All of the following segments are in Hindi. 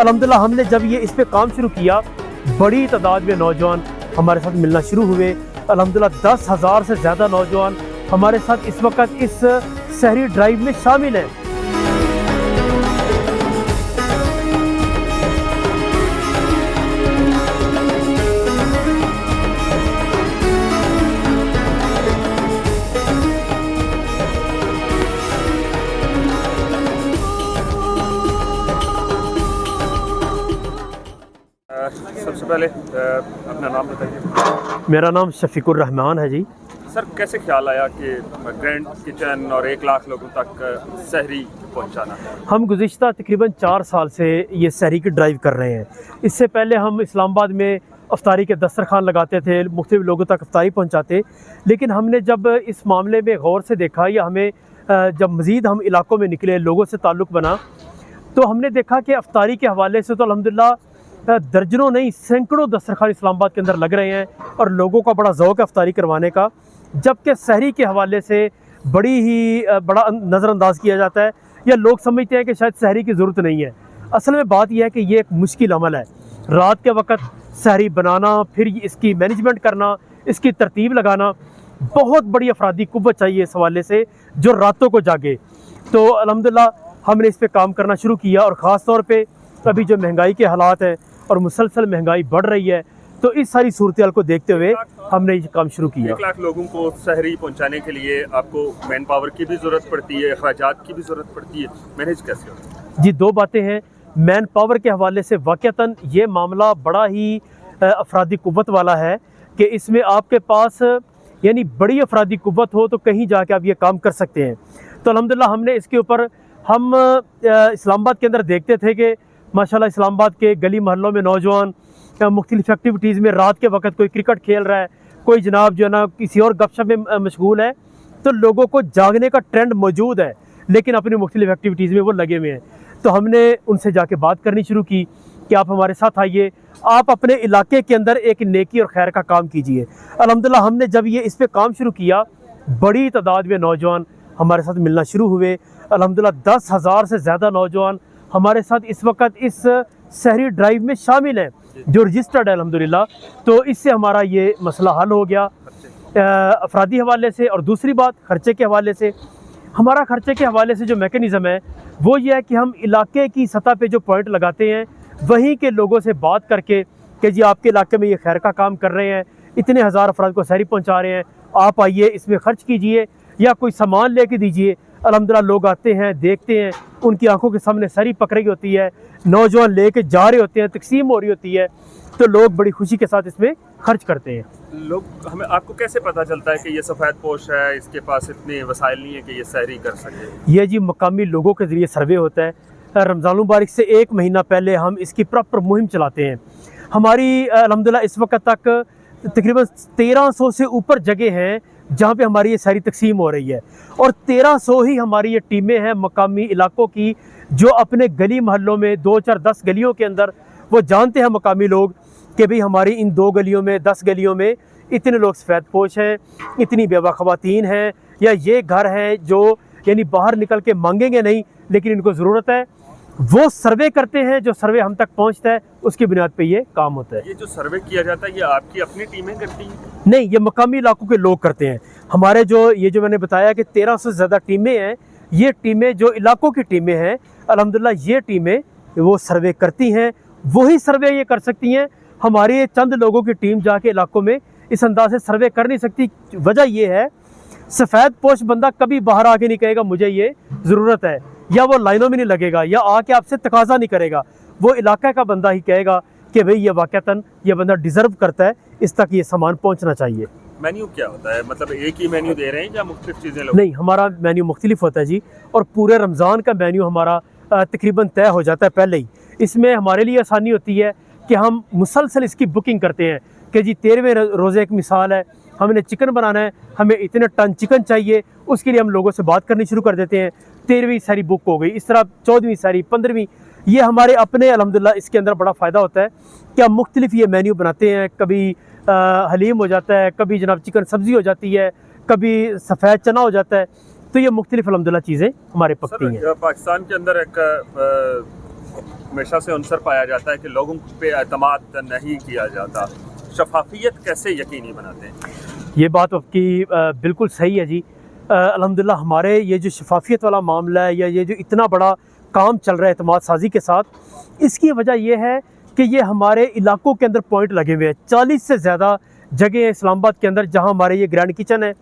अल्हम्दुलिल्लाह हमने जब ये इस पे काम शुरू किया, बड़ी तादाद में नौजवान हमारे साथ मिलना शुरू हुए। अल्हम्दुलिल्लाह 10,000 से ज़्यादा नौजवान हमारे साथ इस वक्त इस सहरी ड्राइव में शामिल हैं। सबसे पहले अपना नाम बताइए। मेरा नाम शफीकुर रहमान है जी। सर, कैसे ख्याल आया कि ग्रैंड किचन और 1 लाख लोगों तक सहरी पहुंचाना है? हम गुज़िश्ता तकरीबन 4 साल से ये सहरी की ड्राइव कर रहे हैं। इससे पहले हम इस्लामाबाद में अफ्तारी के दस्तरखान लगाते थे, मुख्तलिफ लोगों तक अफ्तारी पहुंचाते। लेकिन हमने जब इस मामले में गौर से देखा या हमें जब मज़ीद हम इलाकों में निकले, लोगों से ताल्लुक़ बना, तो हमने देखा कि अफ्तारी के हवाले से तो अल्हम्दुलिल्लाह दर्जनों नहीं सैकड़ों दस्तरखान इस्लामाबाद के अंदर लग रहे हैं और लोगों का बड़ा ज़ौक़ है अफ्तारी करवाने का। जबकि सहरी के हवाले से बड़ा नज़रअंदाज किया जाता है या लोग समझते हैं कि शायद सहरी की ज़रूरत नहीं है। असल में बात यह है कि ये एक मुश्किल अमल है। रात के वक्त सहरी बनाना, फिर इसकी मैनेजमेंट करना, इसकी तरतीब लगाना, बहुत बड़ी अफरादी कुव्वत चाहिए इस हवाले से जो रातों को जागे। तो अल्हम्दुलिल्लाह हमने इस पर काम करना शुरू किया और ख़ास तौर पर अभी जो महंगाई के हालात हैं और मुसलसल महंगाई बढ़ रही है, तो इस सारी सूरत को देखते हुए हमने ये काम शुरू किया। 1 लाख लोगों को सहरी पहुंचाने के लिए आपको मैन पावर की भी ज़रूरत पड़ती है, अखराजात की भी ज़रूरत पड़ती है, मैनेज कैसे होता है? जी, 2 बातें हैं। मैन पावर के हवाले से वाक़तन ये मामला बड़ा ही अफरादी कुव्वत वाला है कि इसमें आपके पास यानी बड़ी अफरादी कुव्वत हो तो कहीं जाके आप ये काम कर सकते हैं। तो अल्हम्दुलिल्लाह हमने इसके ऊपर हम इस्लामाबाद के अंदर देखते थे कि माशाल्लाह इस्लामाबाद के गली मोहल्लों में नौजवान मुख्तलिफ एक्टिविटीज़ में रात के वक्त कोई क्रिकेट खेल रहा है, कोई जनाब जो है ना किसी और गपशप में मशगूल है। तो लोगों को जागने का ट्रेंड मौजूद है लेकिन अपनी मुख्तलिफ एक्टिविटीज़ में वो लगे हुए हैं। तो हमने उनसे जाके बात करनी शुरू की कि आप हमारे साथ आइए, आप अपने इलाके के अंदर एक नेकी और खैर का काम कीजिए। अल्हम्दुलिल्लाह हमने जब ये इस पर काम शुरू किया, बड़ी तादाद में नौजवान हमारे साथ मिलना शुरू हुए। अल्हम्दुलिल्लाह 10,000 से ज़्यादा नौजवान हमारे साथ इस वक्त इस सहरी ड्राइव में शामिल हैं जो रजिस्टर्ड है अल्हम्दुलिल्लाह। तो इससे हमारा ये मसला हल हो गया अफरादी हवाले से। और दूसरी बात खर्चे के हवाले से, हमारा खर्चे के हवाले से जो मैकेनिज़्म है वो ये है कि हम इलाके की सतह पे जो पॉइंट लगाते हैं वहीं के लोगों से बात करके कि जी आपके इलाके में ये खैर का काम कर रहे हैं, इतने हज़ार अफराद को सहरी पहुँचा रहे हैं, आप आइए इसमें ख़र्च कीजिए या कोई सामान लेके दीजिए। अल्हम्दुलिल्लाह लोग आते हैं, देखते हैं, उनकी आंखों के सामने सहरी पक रही होती है, नौजवान लेके जा रहे होते हैं, तकसीम हो रही होती है, तो लोग बड़ी खुशी के साथ इसमें खर्च करते हैं। हमें आपको कैसे पता चलता है कि ये सफ़ेद पोश है, इसके पास इतने वसाइल नहीं है कि ये सहरी कर सके? ये जी मकामी लोगों के ज़रिए सर्वे होता है। रमज़ान मुबारक से 1 महीना पहले हम इसकी प्रॉपर मुहिम चलाते हैं। हमारी अल्हम्दुलिल्लाह इस वक्त तक तकरीबन 1300 से ऊपर जगह हैं जहाँ पे हमारी ये सारी तकसीम हो रही है और 1300 ही हमारी ये टीमें हैं मकामी इलाकों की जो अपने गली मोहल्लों में 2-4-10 गलियों के अंदर वो जानते हैं मकामी लोग कि भाई हमारी इन 2 गलियों में 10 गलियों में इतने लोग सफ़ेद पोश हैं, इतनी बेवा ख़वातीन हैं या ये घर हैं जो यानी बाहर निकल के मांगेंगे नहीं लेकिन इनको ज़रूरत है। वो सर्वे करते हैं, जो सर्वे हम तक पहुंचता है उसकी बुनियाद पे ये काम होता है। ये जो सर्वे किया जाता है ये आपकी अपनी टीमें करती हैं? नहीं, ये मकामी इलाकों के लोग करते हैं। हमारे जो मैंने बताया कि 1300 से ज़्यादा टीमें हैं, ये टीमें जो इलाकों की टीमें हैं अल्हम्दुलिल्लाह ये टीमें वो सर्वे करती हैं। वही सर्वे ये कर सकती हैं, हमारे चंद लोगों की टीम जाके इलाकों में इस अंदाज से सर्वे कर नहीं सकती। वजह यह है सफ़ेद पोश बंदा कभी बाहर आके नहीं कहेगा मुझे ये ज़रूरत है, या वो लाइनों में नहीं लगेगा या आके आपसे तकाजा नहीं करेगा। वो इलाके का बंदा ही कहेगा कि भाई ये वाक़तन ये बंदा डिज़र्व करता है, इस तक ये सामान पहुंचना चाहिए। मेन्यू क्या होता है? मतलब एक ही मेन्यू दे रहे हैं या मुख्तलिफ चीज़ें? नहीं, हमारा मेन्यू मुख्तलिफ होता है जी, और पूरे रमज़ान का मेन्यू हमारा तकरीबन तय हो जाता है पहले ही। इसमें हमारे लिए आसानी होती है कि हम मुसलसल इसकी बुकिंग करते हैं कि जी 13वें रोज़े एक मिसाल है, हमने चिकन बनाना है, हमें इतने टन चिकन चाहिए, उसके लिए हम लोगों से बात करनी शुरू कर देते हैं। 13वीं सारी बुक हो गई, इस तरह 14वीं सारी, 15वीं, ये हमारे अपने अल्हम्दुलिल्लाह इसके अंदर बड़ा फ़ायदा होता है कि हम मुख्तलिफ ये मेन्यू बनाते हैं। कभी हलीम हो जाता है, कभी जनाब चिकन सब्ज़ी हो जाती है, कभी सफ़ेद चना हो जाता है, तो ये मुख्तलिफ अल्हम्दुलिल्लाह चीज़ें हमारे पकती हैं। पाकिस्तान के अंदर एक हमेशा से अनसर पाया जाता है कि लोगों पे एतमाद नहीं किया जाता, शफाफियत कैसे यकीनी बनाते हैं? ये बात आपकी बिल्कुल सही है जी। अल्हम्दुलिल्लाह हमारे ये जो शफाफियत वाला मामला है या ये जो इतना बड़ा काम चल रहा है एतमाद साजी के साथ, इसकी वजह यह है कि ये हमारे इलाकों के अंदर पॉइंट लगे हुए हैं। 40 से ज़्यादा जगह है इस्लामाबाद के अंदर जहाँ हमारे ये ग्रैंड किचन है,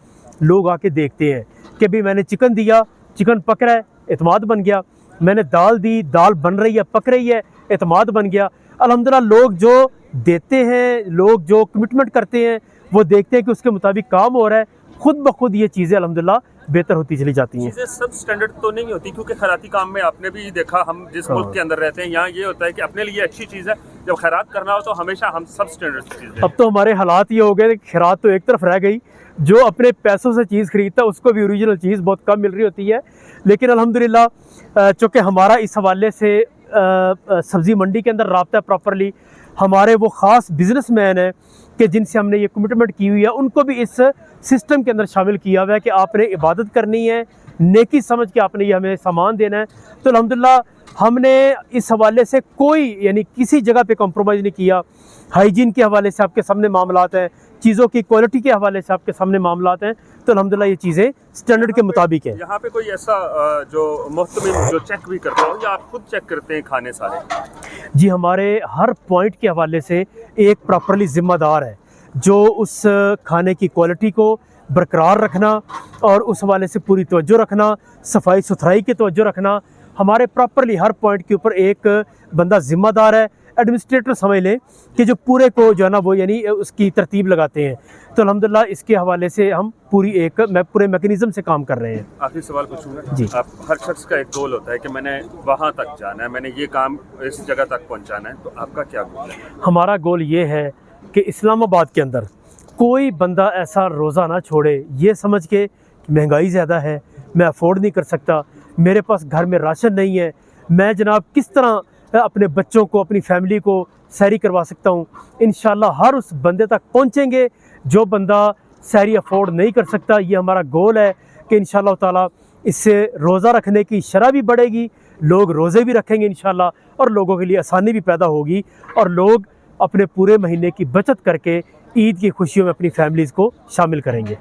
लोग आके देखते हैं कि भी मैंने चिकन दिया, चिकन पक रहा है, एतमाद बन गया। मैंने दाल दी, दाल बन रही है, पक रही है, एतमाद बन गया। अल्हम्दुलिल्लाह लोग जो देते हैं, लोग जो कमिटमेंट करते हैं, वो देखते हैं कि उसके मुताबिक काम हो रहा है, खुद ब खुद ये चीज़ें अल्हम्दुलिल्लाह बेहतर होती चली जाती हैं। चीज़ें सब स्टैंडर्ड तो नहीं होती, क्योंकि खैराती काम में आपने भी देखा, हम जिस मुल्क के अंदर रहते हैं यहाँ ये होता है कि अपने लिए अच्छी चीज़ है, जब खैरात करना हो तो हमेशा हम सब स्टैंडर्ड चीज़। अब तो हमारे हालात ये हो गए कि खैरात तो एक तरफ रह गई, जो अपने पैसों से चीज़ खरीदता है उसको भी ओरिजिनल चीज़ बहुत कम मिल रही होती है। लेकिन अल्हम्दुलिल्लाह चूँकि हमारा इस हवाले से सब्ज़ी मंडी के अंदर राब्ता है प्रॉपरली, हमारे वो ख़ास बिजनेसमैन हैं कि जिनसे हमने ये कमिटमेंट की हुई है, उनको भी इस सिस्टम के अंदर शामिल किया हुआ है कि आपने इबादत करनी है, नेकी समझ के आपने ये हमें सामान देना है। तो अल्हम्दुलिल्लाह हमने इस हवाले से कोई यानी किसी जगह पे कॉम्प्रोमाइज़ नहीं किया। हाइजीन के हवाले से आपके सामने मामलात हैं, चीज़ों की क्वालिटी के हवाले से आपके सामने मामलात हैं। तो अल्हम्दुलिल्लाह ये चीज़ें स्टैंडर्ड के मुताबिक है। यहाँ पे कोई ऐसा जो मुहतमिम जो चेक भी करता हो या आप खुद चेक करते हैं खाने सारे? जी, हमारे हर पॉइंट के हवाले से एक प्रॉपरली ज़िम्मेदार है जो उस खाने की क्वालिटी को बरकरार रखना और उस हवाले से पूरी तवज्जो रखना, सफाई सुथराई की तवज्जो रखना। हमारे प्रॉपरली हर पॉइंट के ऊपर एक बंदा ज़िम्मेदार है, एडमिनिस्ट्रेटर समझ लें कि जो पूरे को जो है ना वो यानी उसकी तरतीब लगाते हैं। तो अल्हम्दुलिल्लाह इसके हवाले से हम पूरे मैकेनिज़्म से काम कर रहे हैं। आखिरी सवाल पूछूंगा जी। आप, हर शख्स का एक गोल होता है कि मैंने वहाँ तक जाना है, मैंने ये काम इस जगह तक पहुँचाना है, तो आपका क्या गोल है? हमारा गोल ये है कि इस्लामाबाद के अंदर कोई बंदा ऐसा रोज़ा ना छोड़े ये समझ के कि महंगाई ज़्यादा है, मैं अफोर्ड नहीं कर सकता, मेरे पास घर में राशन नहीं है, मैं जनाब किस तरह अपने बच्चों को, अपनी फैमिली को सैरी करवा सकता हूँ। इंशाल्लाह हर उस बंदे तक पहुँचेंगे जो बंदा सैरी अफोर्ड नहीं कर सकता। ये हमारा गोल है कि इंशाल्लाह ताला इससे रोज़ा रखने की शरह भी बढ़ेगी, लोग रोज़े भी रखेंगे इंशाल्लाह, और लोगों के लिए आसानी भी पैदा होगी और लोग अपने पूरे महीने की बचत करके ईद की खुशियों में अपनी फैमिलीज़ को शामिल करेंगे।